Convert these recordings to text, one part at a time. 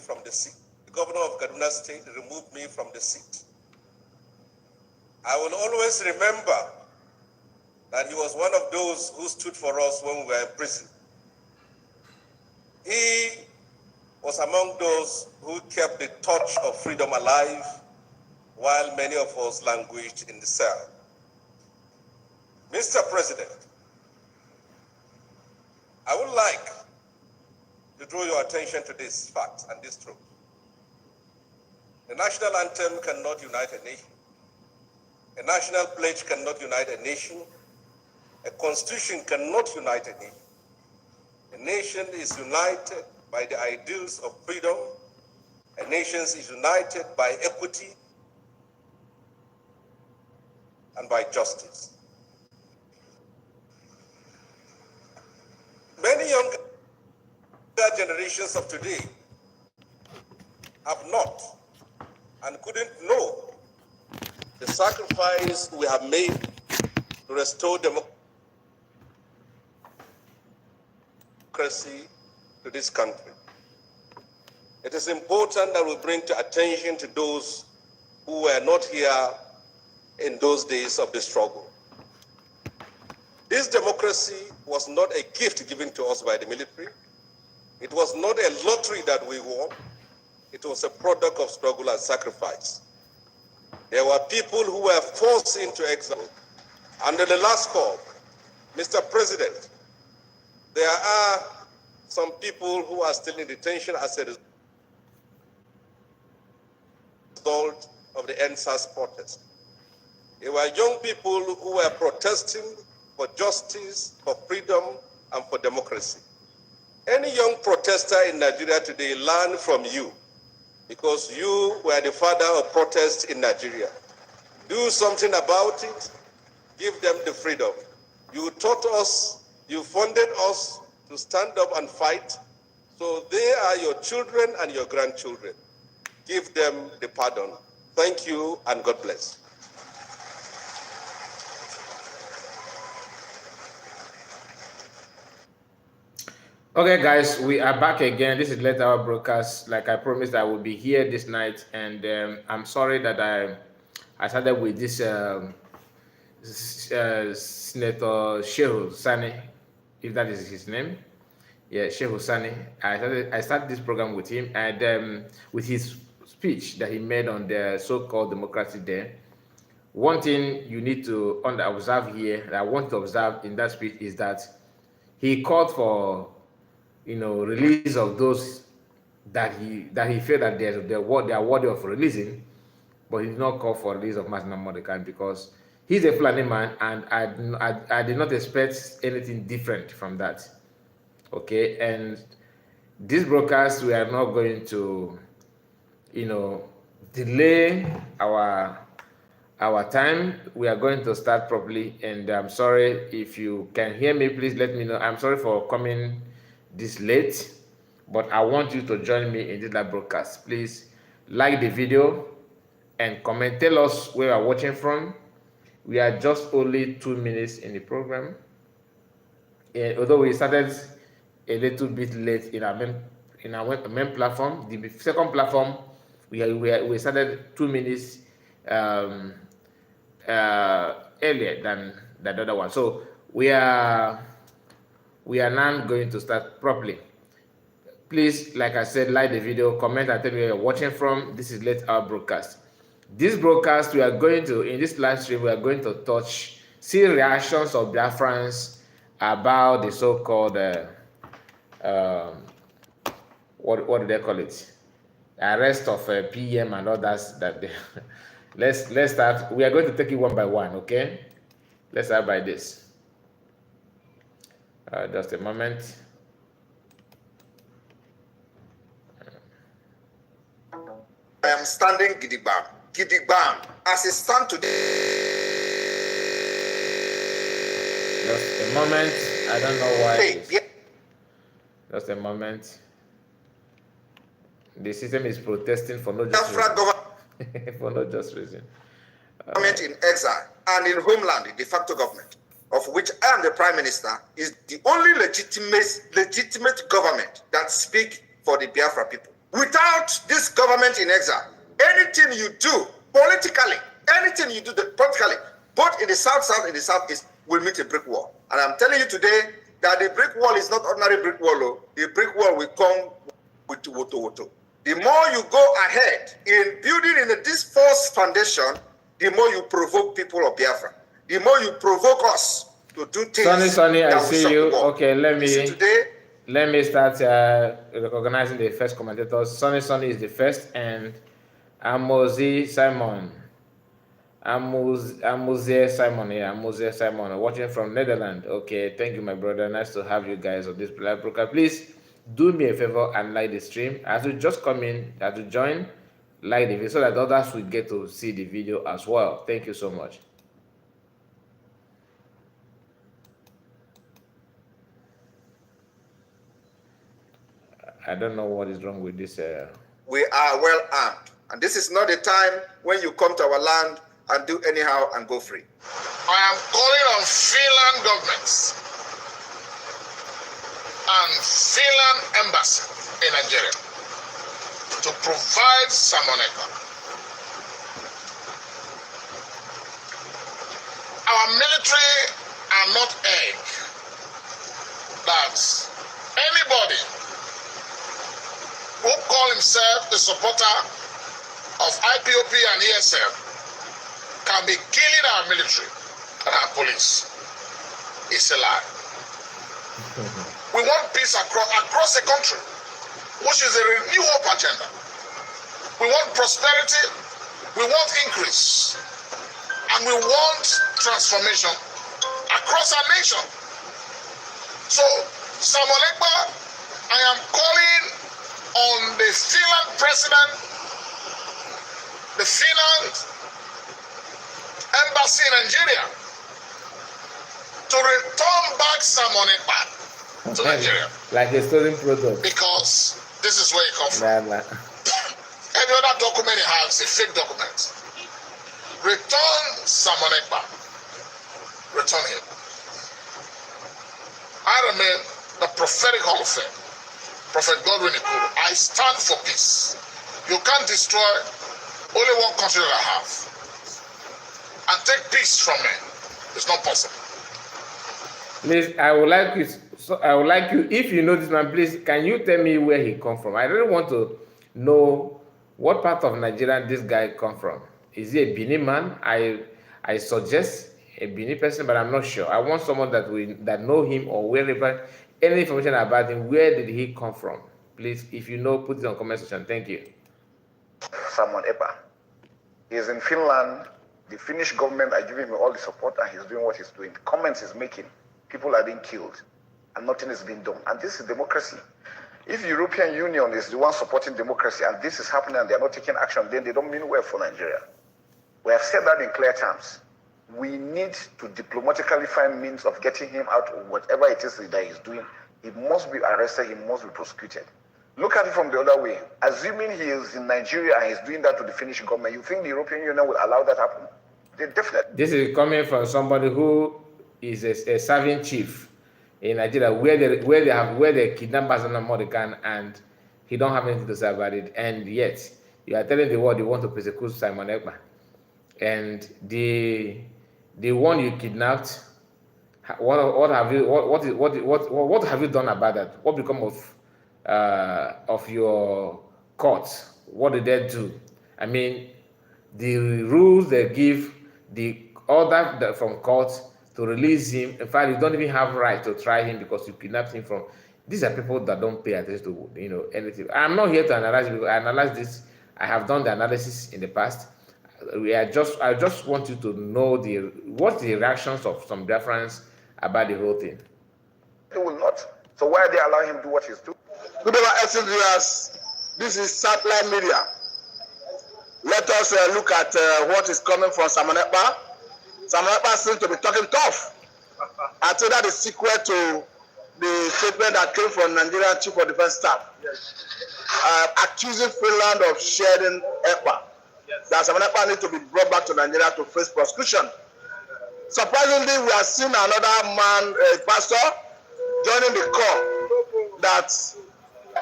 from the seat. The governor of Kaduna State removed me from the seat. I will always remember that he was one of those who stood for us when we were in prison. He was among those who kept the torch of freedom alive while many of us languished in the cell. Mr. President, I would like to draw your attention to this fact and this truth. The national anthem cannot unite a nation. A national pledge cannot unite a nation. A constitution cannot unite a nation. A nation is united by the ideals of freedom. A nation is united by equity and by justice. Many younger generations of today have not and couldn't know the sacrifice we have made to restore democracy to this country. It is important that we bring to attention to those who were not here in those days of the struggle. This democracy was not a gift given to us by the military. It was not a lottery that we won. It was a product of struggle and sacrifice. There were people who were forced into exile. Under the last call, Mr. President, there are some people who are still in detention as a result of the NSAS protest. There were young people who were protesting for justice, for freedom, and for democracy. Any young protester in Nigeria today learned from you, because you were the father of protest in Nigeria. Do something about it. Give them the freedom. You taught us, you funded us to stand up and fight. So they are your children and your grandchildren. Give them the pardon. Thank you and God bless. Okay, guys, we are back again. This is Late Hour Broadcast. Like I promised, I will be here this night, and I'm sorry that I started with this Senator Shehu Sani, if that is his name. Yeah, Shehu Sani. I started this program with him, and with his speech that he made on the so-called Democracy Day. One thing you need to observe here, that I want to observe in that speech, is that he called for, release of those that he felt that they are worthy of releasing, but he did not call for release of Masina Mordecai because he's a Fulani man, and I did not expect anything different from that. Okay, and this broadcast, we are not going to, delay our time. We are going to start properly, and I'm sorry if you can hear me. Please let me know. I'm sorry for coming this late, but I want you to join me in this live broadcast. Please like the video and comment. Tell us where you are watching from. We are just only 2 minutes in the program, and although we started a little bit late in our main platform, the second platform we started 2 minutes earlier than the other one. So we are now going to start properly. Please, like I said, like the video, comment, and tell me where you're watching from. This is Late Hour Broadcast. This broadcast, we are going to, in this live stream, we are going to see reactions of Biafrans about the so-called what do they call it? Arrest of PM and others that they let's start. We are going to take it one by one, okay? Let's start by this. Just a moment. I am standing gidigbam. Gidigbam. As it stands today. Just a moment. I don't know why. Just a moment. The system is protesting for no just reason. For no just reason. Government in exile and in homeland, the de facto government, of which I am the Prime Minister, is the only legitimate government that speaks for the Biafra people. Without this government in exile, anything you do politically, anything you do politically, both in the south, and the southeast, will meet a brick wall. And I'm telling you today that the brick wall is not ordinary brick wall. The brick wall will come with woto. The more you go ahead in building in this false foundation, the more you provoke people of Biafra. The more you provoke us to do things. Sonny, I see you. Okay, let me start recognizing the first commentators. Sonny is the first, and Amozie Simon. Amozie Simon, watching from Netherlands. Okay, thank you, my brother. Nice to have you guys on this live broadcast. Please do me a favor and like the stream. As you just come in, as you join, like the video so that others will get to see the video as well. Thank you so much. I don't know what is wrong with this. We are well armed, and this is not a time when you come to our land and do anyhow and go free. I am calling on Finland governments and Finland embassy in Nigeria to provide Simon Ekpa. Our military are not egg that anybody who call himself a supporter of IPOP and ESL can be killing our military and our police. It's a lie. We want peace across the country, which is a renew hope agenda. We want prosperity, we want increase, and we want transformation across our nation. So, Simon Ekpa, I am calling on the Finland president, the Finland embassy in Nigeria, to return back Simon Ekpa to Nigeria. Like a stolen product. Because this is where it comes from. Every other document he has is a fake document. Return Simon Ekpa. Return him. I remain the prophetic Hall of Fame. Prophet Godwin Ikuru. I stand for peace. You can't destroy only one country that I have and take peace from me. It's not possible. Please, I would like you, if you know this man, please, can you tell me where he come from? I really want to know what part of Nigeria this guy come from. Is he a Bini man? I suggest a Bini person, but I'm not sure. I want someone that know him or wherever, any information about him. Where did he come from? Please, if you know, put it on comment section. Thank you. Simon Ekpa. He is in Finland. The Finnish government are giving him all the support, and he's doing what he's doing. The comments he's making, people are being killed, and nothing is being done. And this is democracy. If the European Union is the one supporting democracy, and this is happening, and they're not taking action, then they don't mean well for Nigeria. We have said that in clear terms. We need to diplomatically find means of getting him out of whatever it is that he's doing. He must be arrested, he must be prosecuted. Look at it from the other way. Assuming he is in Nigeria and he's doing that to the Finnish government, you think the European Union will allow that to happen? They definitely. This is coming from somebody who is a serving chief in Nigeria, where they kidnap Bassana Modican, and he don't have anything to say about it. And yet, you are telling the world you want to persecute Simon Ekpa. And the one you kidnapped, what have you done about that? What become of your court? What did they do? I mean, the rules they give, the order from court to release him. In fact, you don't even have right to try him because you kidnapped him from. These are people that don't pay attention to anything. I'm not here to analyze because I analyze this. I have done the analysis in the past. I just want you to know what's the reactions of some Biafrans about the whole thing. They will not. So why are they allowing him to do what he's doing? Good evening, viewers. This is satellite media. Let us look at what is coming from Simon Ekpa. Simon Ekpa seems to be talking tough. I think that is secret to the statement that came from Nigerian Chief of Defense Staff, accusing Finland of sharing Ekpa. That Simon Ekpa needs to be brought back to Nigeria to face prosecution. Surprisingly, we are seeing another man, a pastor, joining the call that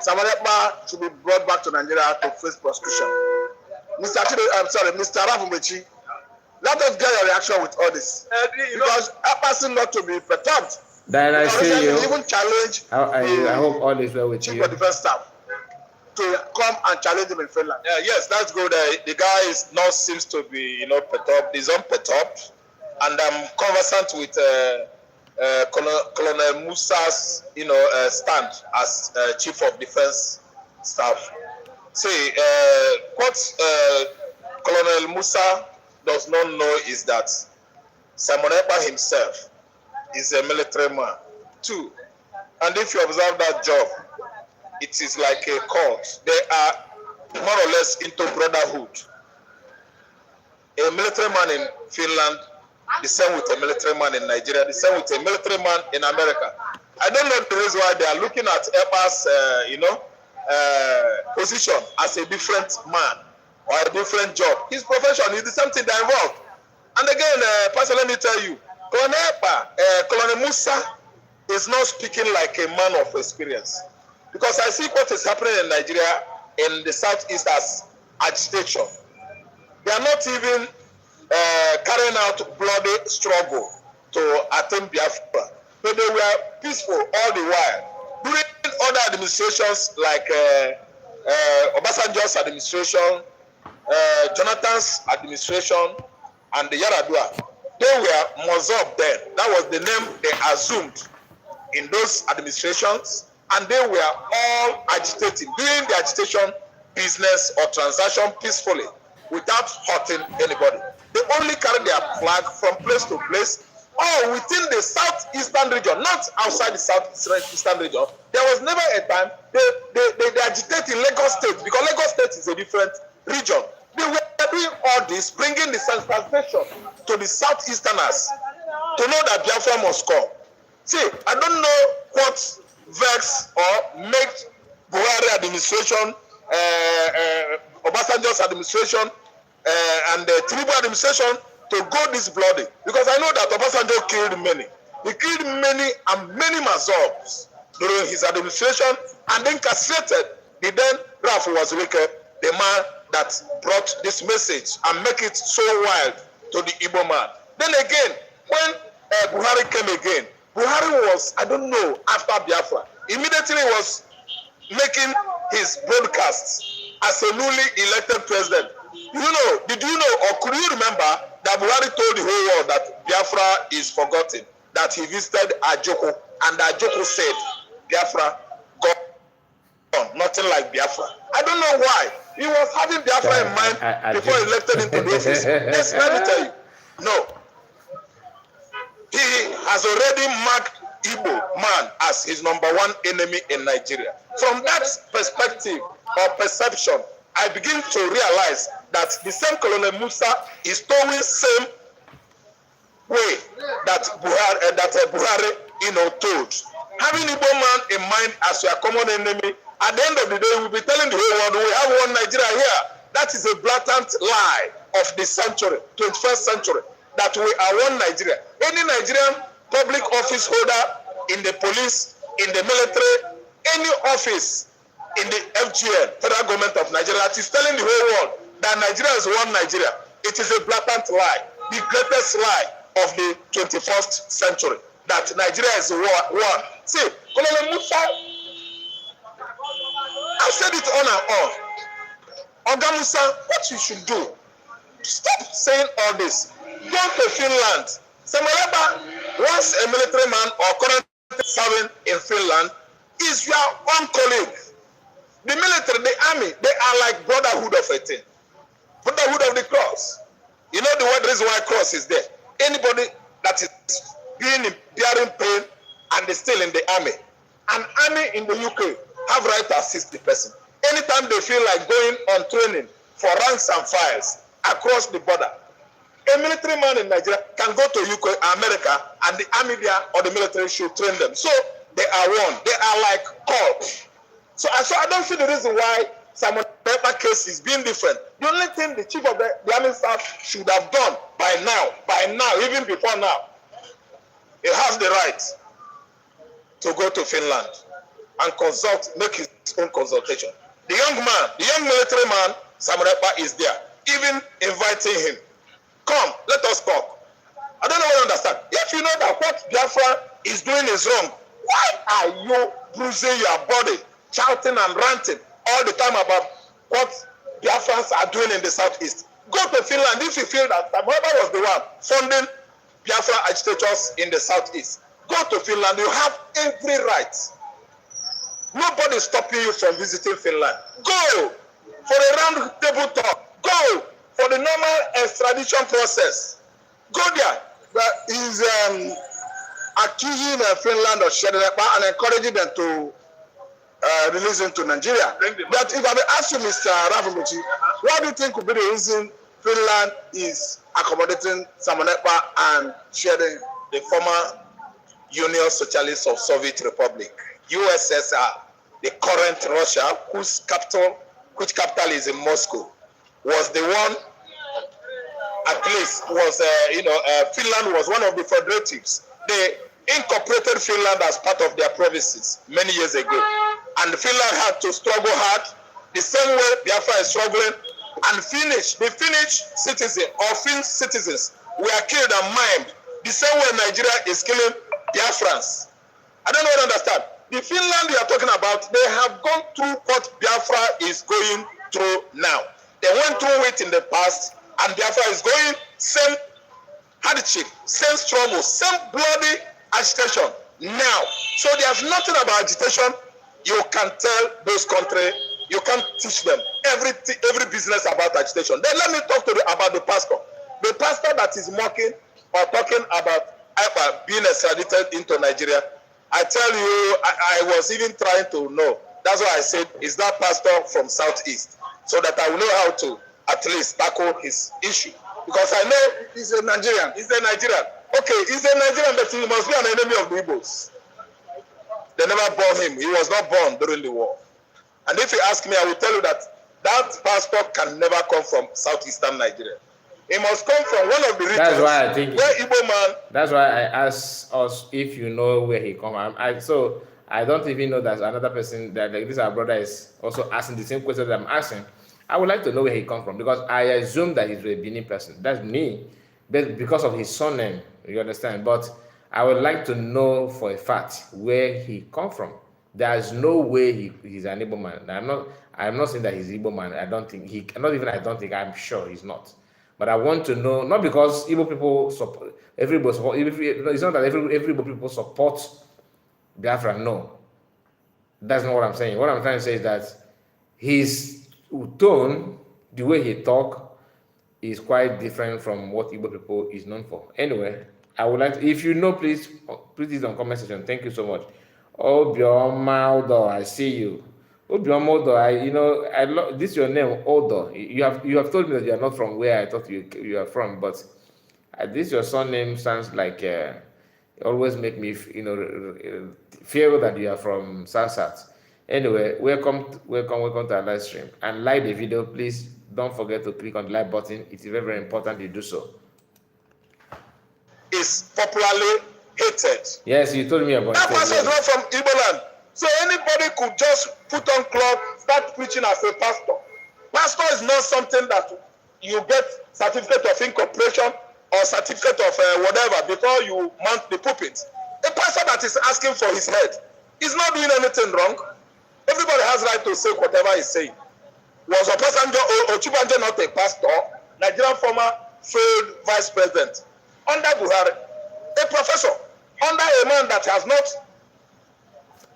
Samuel Ekpa should be brought back to Nigeria to face prosecution. Mr. Rafumechi, let us get your reaction with all this. Because Ekpa seems not to be perturbed. Then I see you. Even challenge I hope all is well with Chief you. of Defense Staff to come and challenge him in Finland. Yes, that's good. The guy seems to be, perturbed. He's unperturbed, and I'm conversant with Colonel Musa's, stand as Chief of Defense Staff. See, what Colonel Musa does not know is that Simon Ekpa himself is a military man too, and if you observe that job, it is like a cult. They are more or less into brotherhood. A military man in Finland, the same with a military man in Nigeria, the same with a military man in America. I don't know the reason why they are looking at Ekpa's, position as a different man or a different job. His profession is the same thing they're involved. And again, Pastor, let me tell you, Colonel Ekpa, Colonel Musa is not speaking like a man of experience. Because I see what is happening in Nigeria in the southeast as agitation. They are not even carrying out bloody struggle to attain Biafra. But they were peaceful all the while. During other administrations like Obasanjo's administration, Jonathan's administration, and the Yaradua, they were Mozob then. That was the name they assumed in those administrations, and they were all agitating, doing the agitation business or transaction peacefully without hurting anybody. They only carry their flag from place to place or within the southeastern region, not outside the southeastern region. There was never a time they agitate in Lagos State, because Lagos State is a different region. They were doing all this, bringing the sensitization to the southeasterners to know that Biafra must come. See, I don't know what vexed or made Buhari administration, Obasanjo's administration, and the Tinubu administration to go this bloody. Because I know that Obasanjo killed many. He killed many and many Mazobs during his administration, and then castrated the then Rafu Wazulike, the man that brought this message and make it so wild to the Igbo man. Then again, when Buhari came again, Buhari was, I don't know, after Biafra, immediately was making his broadcasts as a newly elected president. Did you know, or could you remember that Buhari told the whole world that Biafra is forgotten, that he visited Ajoko, and Ajoko said, Biafra gone, nothing like Biafra. I don't know why. He was having Biafra in mind before he elected into the office. Yes, let me tell you. No. He has already marked Igbo man as his #1 enemy in Nigeria. From that perspective or perception, I begin to realize that the same Colonel Musa is towing same way that Buhari, told. Having Igbo man in mind as your common enemy, at the end of the day, we'll be telling the whole world we have one Nigeria here. That is a blatant lie of the century, 21st century, that we are one Nigeria. Any Nigerian public office holder in the police, in the military, any office in the FGN, Federal Government of Nigeria, that is telling the whole world that Nigeria is one Nigeria. It is a blatant lie, the greatest lie of the 21st century, that Nigeria is one. See, Colonel Musa, I've said it on and on. Oga Musa, what you should do, stop saying all this. Go to Finland. Samuel Ekpa, once a military man or currently serving in Finland, is your own colleague. The military, the army, they are like brotherhood of a thing. Brotherhood of the cross. You know the reason why cross is there. Anybody that is bearing pain and is still in the army. An army in the UK have right to assist the person. Anytime they feel like going on training for ranks and files across the border, a military man in Nigeria can go to UK, America, and the army there or the military should train them. So they are one. They are like called. So I don't see the reason why Simon Ekpa case is being different. The only thing the chief of the army staff should have done by now, even before now, he has the right to go to Finland and consult, make his his own consultation. The young military man, Samuel Ekpa, is there, even inviting him. Come, let us talk. I don't know what you understand. If you know that what Biafra is doing is wrong, why are you bruising your body, shouting and ranting all the time about what Biafrans are doing in the southeast? Go to Finland if you feel that Samuel was the one funding Biafra agitators in the southeast. Go to Finland, you have every right. Nobody is stopping you from visiting Finland. Go for a round table talk. Go for the normal extradition process. Go there. But he's accusing Finland of shedding and encouraging them to release him to Nigeria. But if I may ask you, Mr. Rafamuchi, what do you think could be the reason Finland is accommodating Samuel Ekpa and shedding the former Union Socialist of Soviet Republic, USSR, the current Russia, whose capital is in Moscow, was the one, at least, was, Finland was one of the federatives. They incorporated Finland as part of their provinces many years ago. And Finland had to struggle hard, the same way Biafra is struggling, and the Finnish citizens or Finnish citizens were killed and maimed, the same way Nigeria is killing Biafrans. I don't know what you understand. The Finland you are talking about, they have gone through what Biafra is going through now. They went through it in the past, and Biafra is going same hardship, same struggle, same bloody agitation now. So there's nothing about agitation you can tell those countries. You can't teach them every business about agitation. Then let me talk about the pastor. The pastor that is mocking or talking about Ekpa being extradited into Nigeria. I tell you, I was even trying to know. That's why I said, is that pastor from Southeast? So that I will know how to at least tackle his issue. Because I know he's a Nigerian. He's a Nigerian. Okay, he's a Nigerian, but he must be an enemy of the Igbos. They never born him. He was not born during the war. And if you ask me, I will tell you that pastor can never come from Southeastern Nigeria. He must come from one of the regions. That's why I think. Where Igbo man. That's why I asked us if you know where he come from. So I don't even know that another person that like this our brother is also asking the same question that I'm asking. I would like to know where he come from because I assume that he's a Benin person. That's me, but because of his surname, you understand. But I would like to know for a fact where he come from. There's no way he's an Igbo man. I'm not saying that he's Igbo man. I don't think I'm sure he's not. But I want to know, not because Igbo people support, everybody support, it's not that every Igbo people support Biafra, no. That's not what I'm saying. What I'm trying to say is that his tone, the way he talk, is quite different from what Igbo people is known for. Anyway, I would like to, if you know, please put it on comment section. Thank you so much. Obioma Odo, I see you. Obioma Odo, this is your name, Odo. You have told me that you are not from where I thought you are from, but this your surname sounds like always make me fear that you are from South. Anyway, welcome to our live stream and like the video. Please don't forget to click on the like button. It is very, very important you do so. Is popularly hated. Yes, you told me about that person is not from Igbo land. So anybody could just put on cloth, start preaching as a pastor. Pastor is not something that you get certificate of incorporation or certificate of whatever before you mount the pulpit. A pastor that is asking for his head is not doing anything wrong. Everybody has right to say whatever he's saying. Was Ochibanjo not a pastor? Nigerian former failed vice president. Under Buhari, a professor. Under a man that has not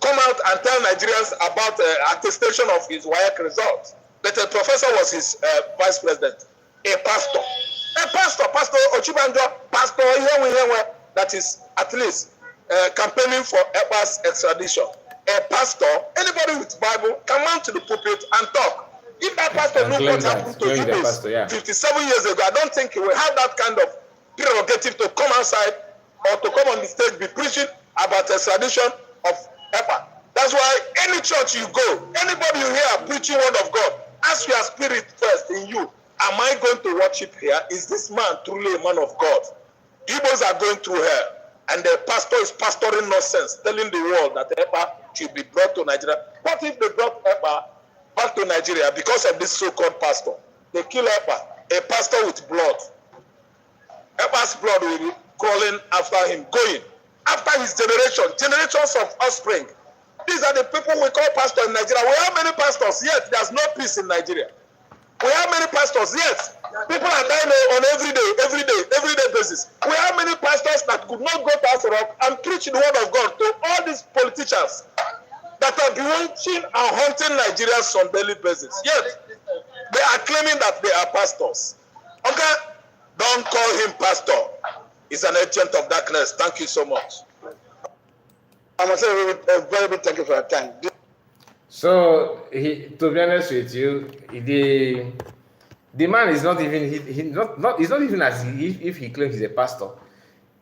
come out and tell Nigerians about attestation of his WAEC results. But a professor was his vice president. A pastor. Pastor Ochibanjo, pastor that is at least campaigning for Ekpa's extradition. A pastor, anybody with Bible can mount to the pulpit and talk. If that pastor knew what happened to Igbos 57 years ago, I don't think he will have that kind of prerogative to come outside or to come on the stage be preaching about extradition of Ekpa. That's why any church you go, anybody you hear preaching word of God, ask your spirit first in you. Am I going to worship here? Is this man truly a man of God? Igbos are going through hell. and the pastor is pastoring nonsense, telling the world that Ekpa should be brought to Nigeria. What if they brought Ekpa back to Nigeria because of this so-called pastor? They kill Ekpa, a pastor with blood. Ekpa's blood will be crawling after him, going after his generation, generations of offspring. These are the people we call pastors in Nigeria. We have many pastors, yet there's no peace in Nigeria. We have many pastors, yet people are dying on everyday basis. We have many pastors that could not go to Arre and preach the word of God to all these politicians that are watching and hunting Nigerians on daily basis. Yet they are claiming that they are pastors. Okay, don't call him pastor. He's an agent of darkness. Thank you so much. I must say a very big thank you for your time. So, to be honest with you, the man is not even he's not even as if he claims he's a pastor.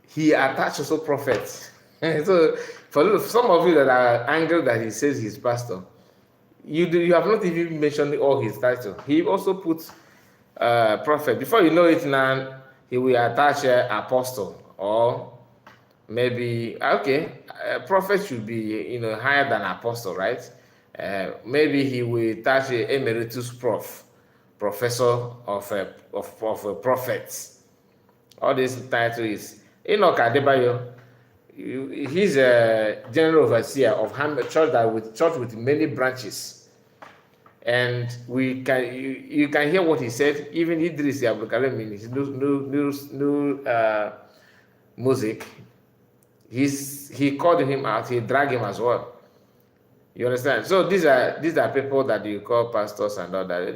He attached also prophets. So, for some of you that are angry that he says he's pastor, you have not even mentioned all his title. He also puts prophet. Before you know it now, he will attach apostle, or maybe prophet should be higher than apostle, right? Maybe he will attach emeritus professor of prophets. All this title is Enoch Adebayo. He's a general overseer of church with many branches, and you can hear what he said. Even Idris Abdulkarim in his new music, he called him out. He dragged him as well. You understand? So these are people that you call pastors and all that.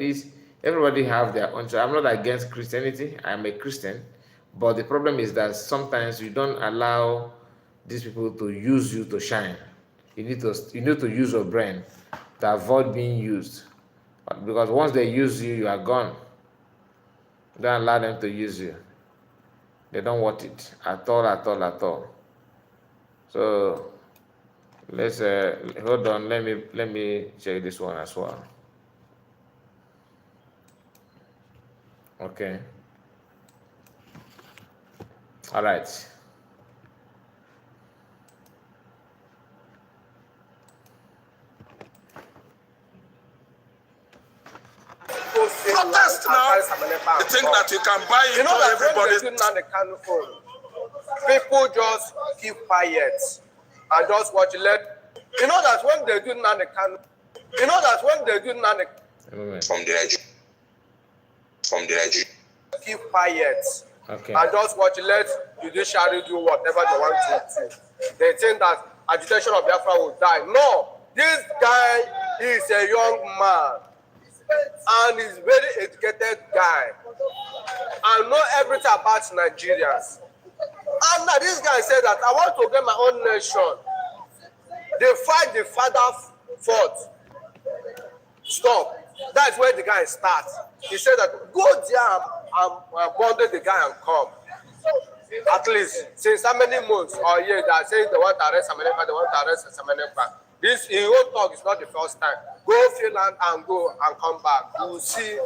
Everybody have their own choice. I'm not against Christianity. I'm a Christian, but the problem is that sometimes you don't allow these people to use you to shine. You need to use your brain to avoid being used, because once they use you, you are gone. Don't allow them to use you. They don't want it at all. So let's hold on. Let me check this one as well. Okay. All right. Protest now. You think that you can buy into everybody? People just keep quiet and just watch. That when they do from the edge, keep quiet, okay, and just watch. Let judiciary do whatever they want to do. They think that agitation of Biafra will die. No, this guy is a young man and he's very educated guy and know everything about Nigerians. And now this guy said that I want to get my own nation. They fight the father fought. Stop. That's where the guy starts. He said that go there and bonded the guy and come. At least since how many months or years they are saying they want to arrest Samanepa. This in own talk is not the first time. Go Finland and go and come back. You will see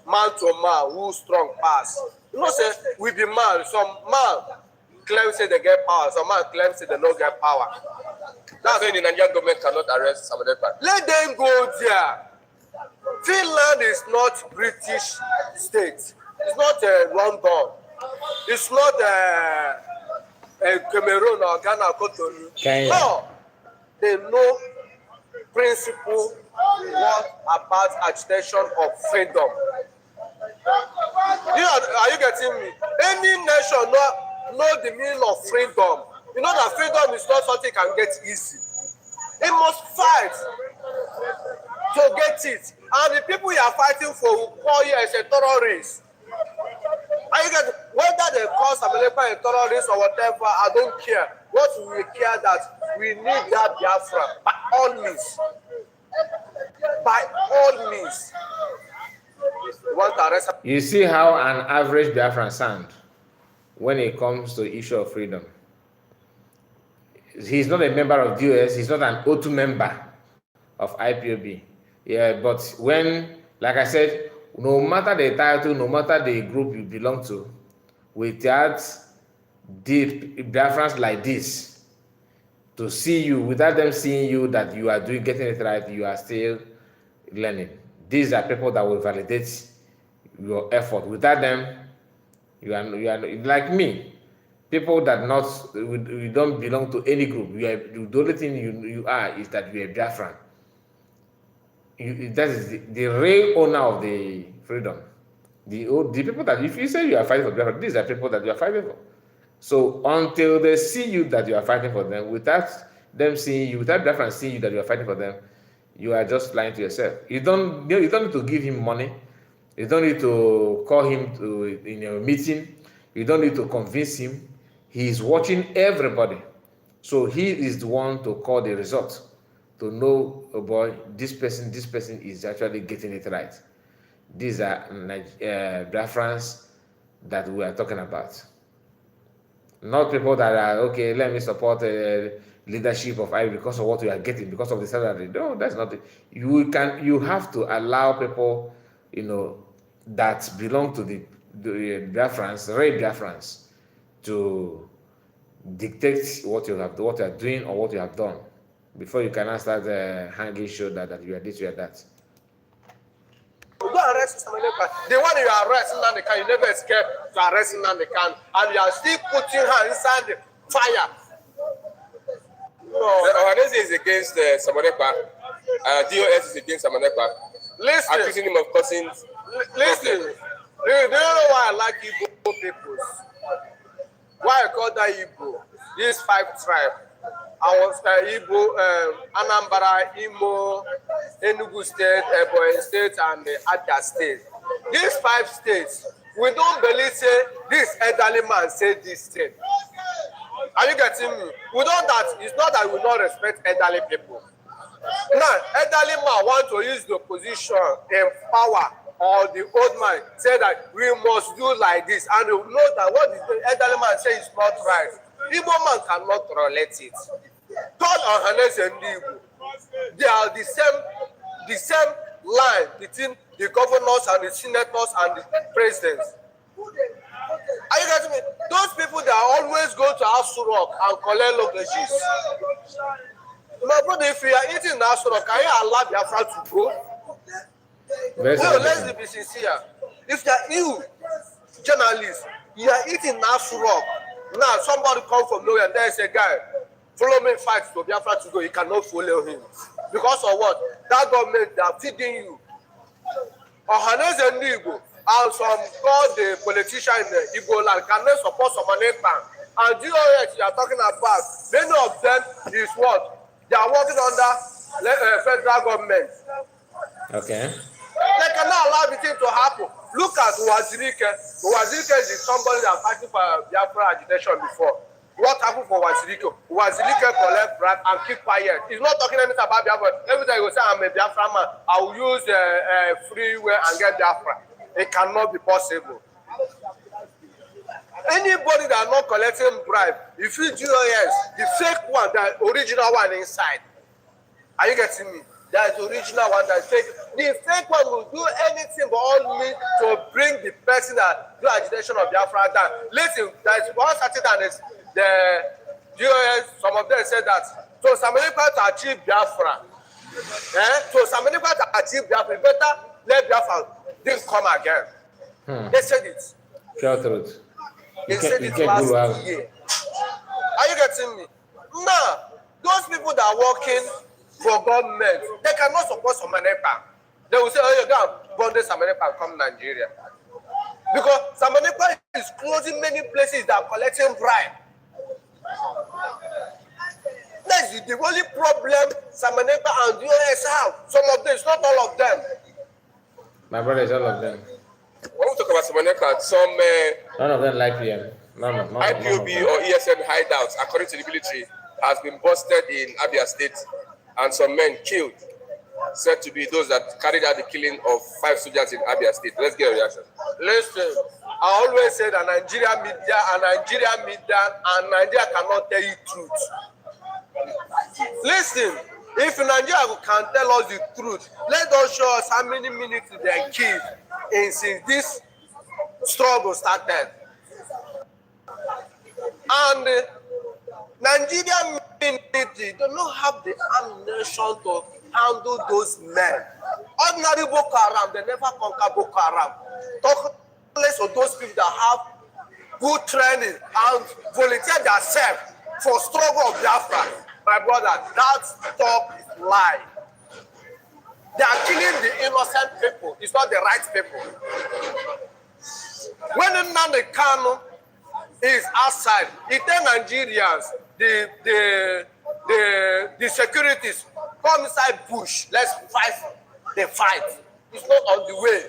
man to man who strong pass. Say we be man. Some man claim say they get power. Some man claim say they don't get power. That's why the Nigerian government cannot arrest Samanepa. Let them go there. Finland is not British state. It's not London. It's not Cameroon or Ghana or Cotonou. No, they know principle what about agitation of freedom. Are you getting me? Any nation know the meaning of freedom. You know that freedom is not something you can get easy. It must fight to get it. And the people you are fighting for will call you as a terrorist. And you get whether they call Samanepa a terrorist or whatever, I don't care. What we care that we need that Biafra by all means. By all means. You want to arrest. You see how an average Biafran sound when it comes to the issue of freedom. He's not a member of the US, he's not an O2 member of IPOB. Yeah, but when, like I said, no matter the title, no matter the group you belong to, with that did Biafrans like this to see you without them seeing you that you are getting it right, you are still learning. These are people that will validate your effort. Without them, you are like me. People that you don't belong to any group. The only thing you are is that you are Biafran. That is the real owner of the freedom. The people that, if you say you are fighting for Biafra, these are people that you are fighting for. So until they see you that you are fighting for them, without them seeing you, without Biafran seeing you that you are fighting for them, you are just lying to yourself. You don't need to give him money. You don't need to call him in a meeting. You don't need to convince him. He is watching everybody. So he is the one to call the result, to know, oh boy, this person is actually getting it right. These are Biafrans that we are talking about. Not people that are, okay, let me support leadership of I because of what we are getting, because of the salary. No, that's not it. You have to allow people, that belong to the Biafrans, real Biafrans, to dictate what you are doing or what you have done before you can start hanging show that you are this, you are that. Go arrest Samaneka. The one you arrest Nandeka, you never escape to arrest Nandeka, and you are still putting her inside the fire. No. Arre is against Samaneka. DOS is against Samaneka. Listen. Accusing him of causing. Listen. Do you know why I like Igbo people? Why I call that Igbo? These 5 tribes. I was Igbo, Anambra, Imo, Enugu State, Ebonyi State, and Abia State. These 5 states, we don't believe say this elderly man said this thing. Are you getting me? We don't that. It's not that we don't respect elderly people. Now, elderly man want to use the position in power, or the old man say that we must do like this, and you know that what the elderly man say is not right. Igbo man cannot relate it. Todd and Hanes and Igbo, they are the same line between the governors and the senators and the presidents. Are you getting me? Those people that always go to Asu Rock and collect luggages. My brother, if you are eating Asu Rock, can you allow Biafra to go? No, let's be sincere. If you journalists, you are eating Asu Rock, now somebody come from nowhere and there is a guy, follow me fight to Biafra to go, you cannot follow him. Because of what? That government, they are feeding you. Ohanes and Igbo, and some called the politician in the Igbo land, can they support someone else? And DOS you are talking about, many of them is what? They are working under federal government. Okay. They cannot allow the thing to happen. Look at Wazirike. Wazirike is somebody that fighting for Biafra agitation before. What happened for Wazirike? Wazirike collect bribe and keep quiet. He's not talking anything about Biafra. Every time he will say, I'm a Biafra man, I will use freeway and get Biafra. It cannot be possible. Anybody that are not collecting bribe, if you do the fake one, the original one inside. Are you getting me? That is the original one that is fake. The fake one will do anything but all means to bring the person that do agitation of Biafra down. Listen, there is one certain that is the DOS, some of them said that to some people to achieve Biafra, to some people to achieve Biafra, better let Biafra didn't come again. They said it. Pure truth. They said it last year. Are you getting me? Now, those people that are working for government, they cannot support Samanepa. They will say, oh, you go bond Samanepa and come Nigeria. Because Samanepa is closing many places that are collecting bribe. That's the only problem Samanepa and DOS have. Some of them, it's not all of them. My brother is all of them. When we talk about Samaneka, some none of them like PM. None IPOB or ESN hideouts, according to the military, has been busted in Abia State, and some men killed, said to be those that carried out the killing of 5 soldiers in Abia State. Let's get a reaction. Listen, I always say that Nigeria media and Nigeria cannot tell you truth. Listen, if Nigeria can tell us the truth, let us show us how many minutes they killed since this struggle started. And Nigerian military do not have the ammunition to handle those men. Ordinary Boko Haram, they never conquer Boko Haram. Talk less of those people that have good training and volunteer themselves for struggle of Biafra. My brother, that talk is lie. They are killing the innocent people. It's not the right people. When Nnamdi Kanu is outside, he tell Nigerians, the securities, come inside bush, let's fight the fight. It's not on the way.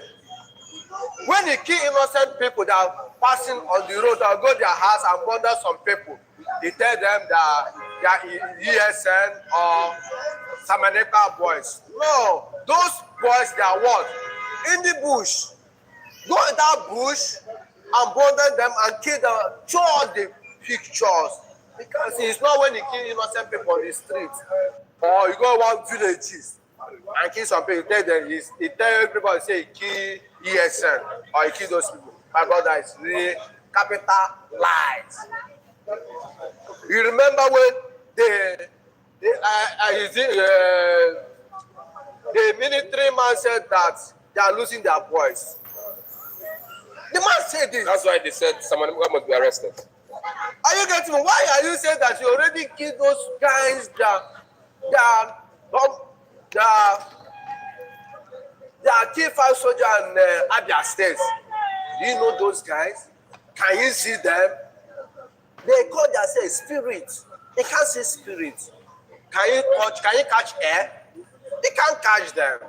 When he kill innocent people that are passing on the road or go their house and murder some people, he tell them that they are ESN or Samaneka boys. No, those boys, they are what? In the bush. Go in that bush and bother them and kill them. Show all the pictures. Because it's not when you kill innocent people on the street or you go around villages and kill some people. He tell everybody, say he kill ESN or he kill those people. My brother, it's really capital lies. You remember when the military man said that they are losing their voice. The man said this. That's why they said someone must be arrested. Are you getting me? Why are you saying that you already killed those guys that killed 5 soldiers in Abia State? Do you know those guys? Can you see them? They call themselves spirits. They can't see spirits. Can you catch air? They can't catch them.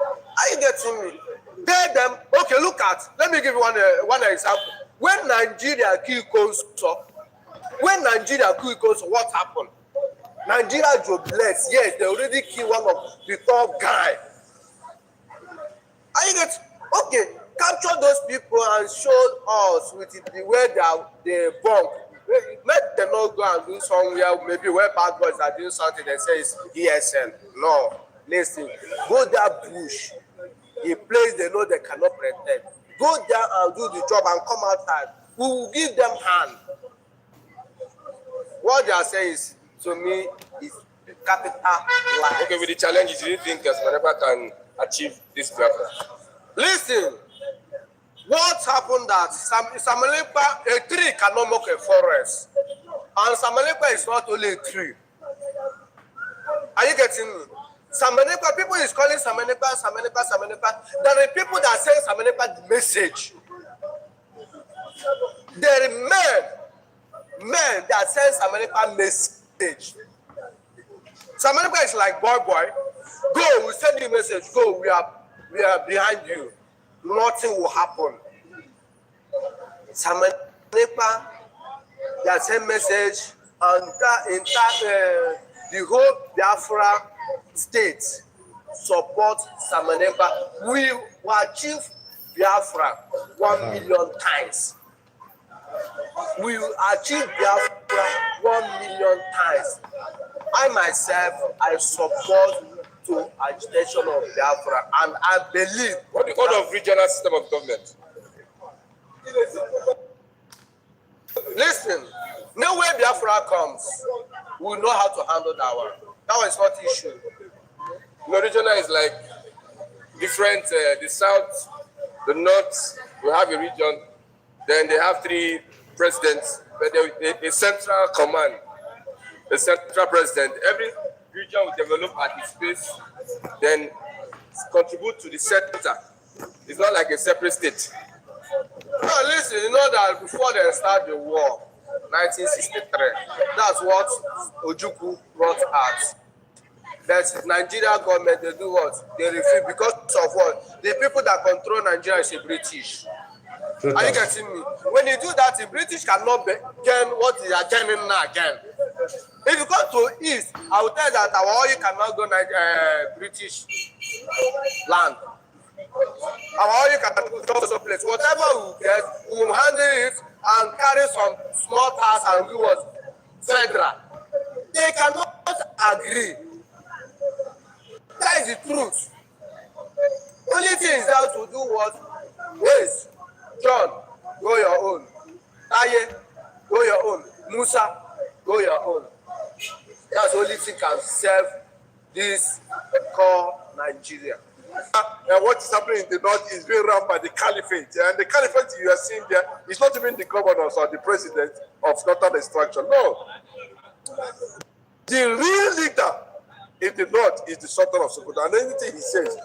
Are you getting me? Tell them, okay, look at, let me give you one example. When Nigeria killed Koso, what happened? Nigeria jobless. Yes, they already killed one of the top guy. Are you getting? Okay, capture those people and show us with the way they bunk. Let them not go and do somewhere, maybe where bad boys are doing something, they say it's ESN. No, listen, go that bush, a place they know they cannot protect. Go there and do the job and come outside. We will give them hand. What they are saying is, to me, is capital lies. Okay, with the challenges, do you think Asmaneba can achieve this Biafra? Listen, what happened that Samaneba, a tree cannot make a forest. And Samaneba is not only a tree. Are you getting me? Samaneba, people is calling Samaneba. There are people that send Samaneba the message. There are men that send Samaneba message. Samaneba is like, boy, go, we send you a message, go, we are behind you. Nothing will happen. Samaneba, that send message, and the whole Biafra state support Samaneba. We will achieve Biafra 1 million times. We will achieve Biafra 1 million times. I myself, I support to agitation of Biafra, and I believe. What do you call of regional system of government? Listen, no way Biafra comes, we know how to handle that one. That one is not issue. No, regional is like different, the south, the north, we have a region, then they have 3 presidents, but a central command, a central president. Every region will develop at its pace, then contribute to the center. It's not like a separate state. No, listen, you know that before they start the war, 1963, that's what Ojukwu brought out. That Nigeria government, they do what? They refuse because of what? The people that control Nigeria is the British. Are you getting me? When you do that, the British cannot gain what they are gaining now again. If you go to East, I will tell you that our oil cannot go British land. Our oil cannot go to place. Whatever we get, we will handle it and carry some small tax and do what? Federal. They cannot agree. That is the truth. Only thing is that to do what? Yes, John, go your own. Aye, go your own. Musa, go your own. That's the only thing can serve this core Nigeria. What is happening in the north is being run by the caliphate. And the caliphate you are seeing there is not even the governors or the president of northern extraction. No. The real leader in the north is the Sultan of Sokoto. And anything he says,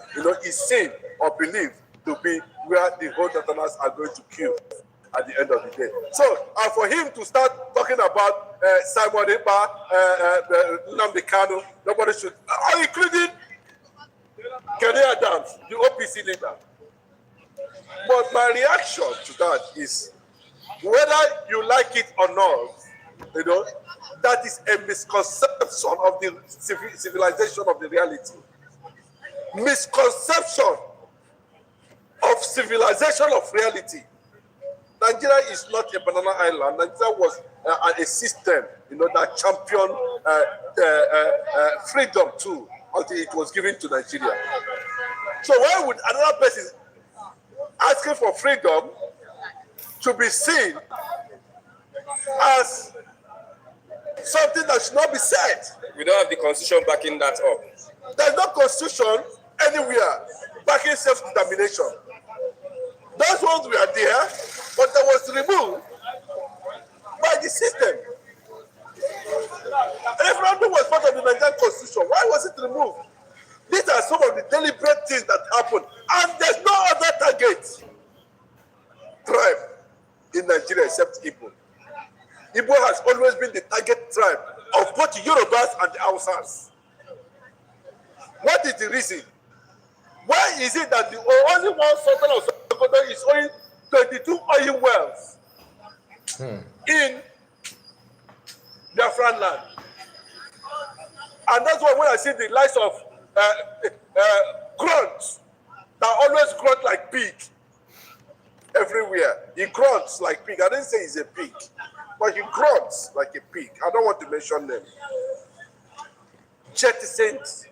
is seen or believed to be where the whole northerners are going to kill at the end of the day. So, for him to start talking about Simon Ekpa, Nnamdi Kanu, nobody should, including Kenny Adams, the OPC leader. But my reaction to that is, whether you like it or not, that is a misconception of the civilization of the reality. Misconception of civilization of reality. Nigeria is not a banana island. Nigeria was a system, that championed freedom too, until it was given to Nigeria. So why would another person asking for freedom to be seen as something that should not be said? We don't have the constitution backing that up. There's no constitution anywhere backing self-determination. Those ones were there, but that was removed by the system. Referendum was part of the Nigerian constitution. Why was it removed? These are some of the deliberate things that happened. And there's no other target tribe in Nigeria except Igbo. Igbo has always been the target tribe of both the Yorubas and the Hausas. What is the reason? Why is it that the only one Sultan of Sokoto is owning 22 oil wells in Biafran land? And that's why when I see the likes of grunts that always grunt like pig everywhere. He grunts like pig. I didn't say he's a pig, but he grunts like a pig. I don't want to mention them. Jettisoned.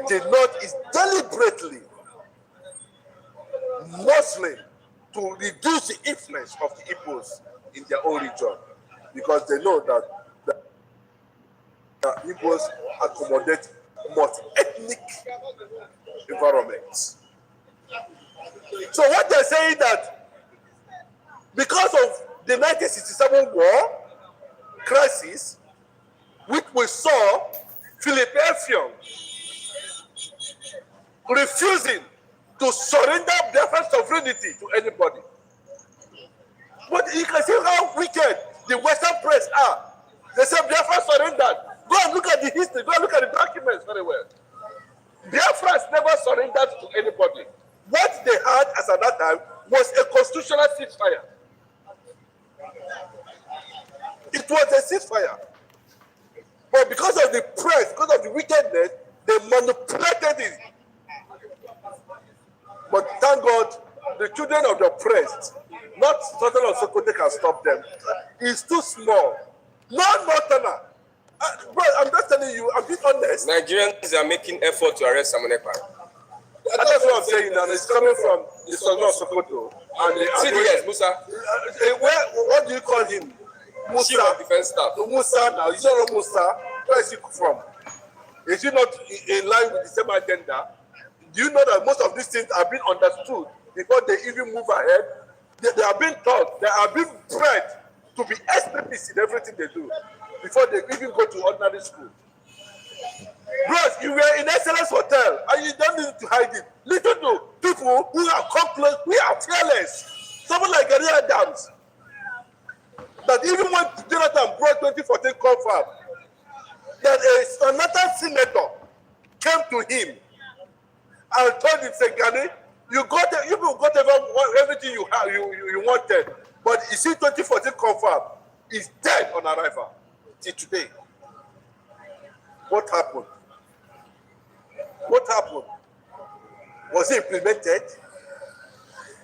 The North is deliberately Muslim to reduce the influence of the Igbos in their own region, because they know that the Igbos accommodate multi-ethnic environments. So what they're saying that because of the 1967 war crisis, which we saw Philip Effiong refusing to surrender Biafran sovereignty to anybody. But you can see how wicked the Western press are. They say Biafran surrendered. Go and look at the history. Go and look at the documents very well. Biafrans never surrendered to anybody. What they had as at that time was a constitutional ceasefire. It was a ceasefire. But because of the press, because of the wickedness, they manipulated it. But thank God, the children of the oppressed, not Sultan of Sokoto, can stop them. It's too small. Non-Northerner. Bro, I'm just telling you, I'm being honest. Nigerians are making effort to arrest Simon Ekpa. That's what I'm saying now. It's coming from the Sultan of Sokoto. And yes, Musa. What do you call him? Musa. Chief of Defense Staff. Musa now. You don't know Musa. Where is he from? Is he not in line with the same agenda? Do you know that most of these things are being understood before they even move ahead? They are being taught, they are being bred to be extremists in everything they do before they even go to ordinary school. Bros, you were in Excellence Hotel and you don't need to hide it. Listen to people who have come close, we are fearless. Someone like Gary Adams, that even when Jonathan brought 2014 confirm, that another senator came to him and told him, say, Gani, you got everything you have, you wanted, but you see 2014 confirm is dead on arrival till today. What happened? What happened? Was it implemented?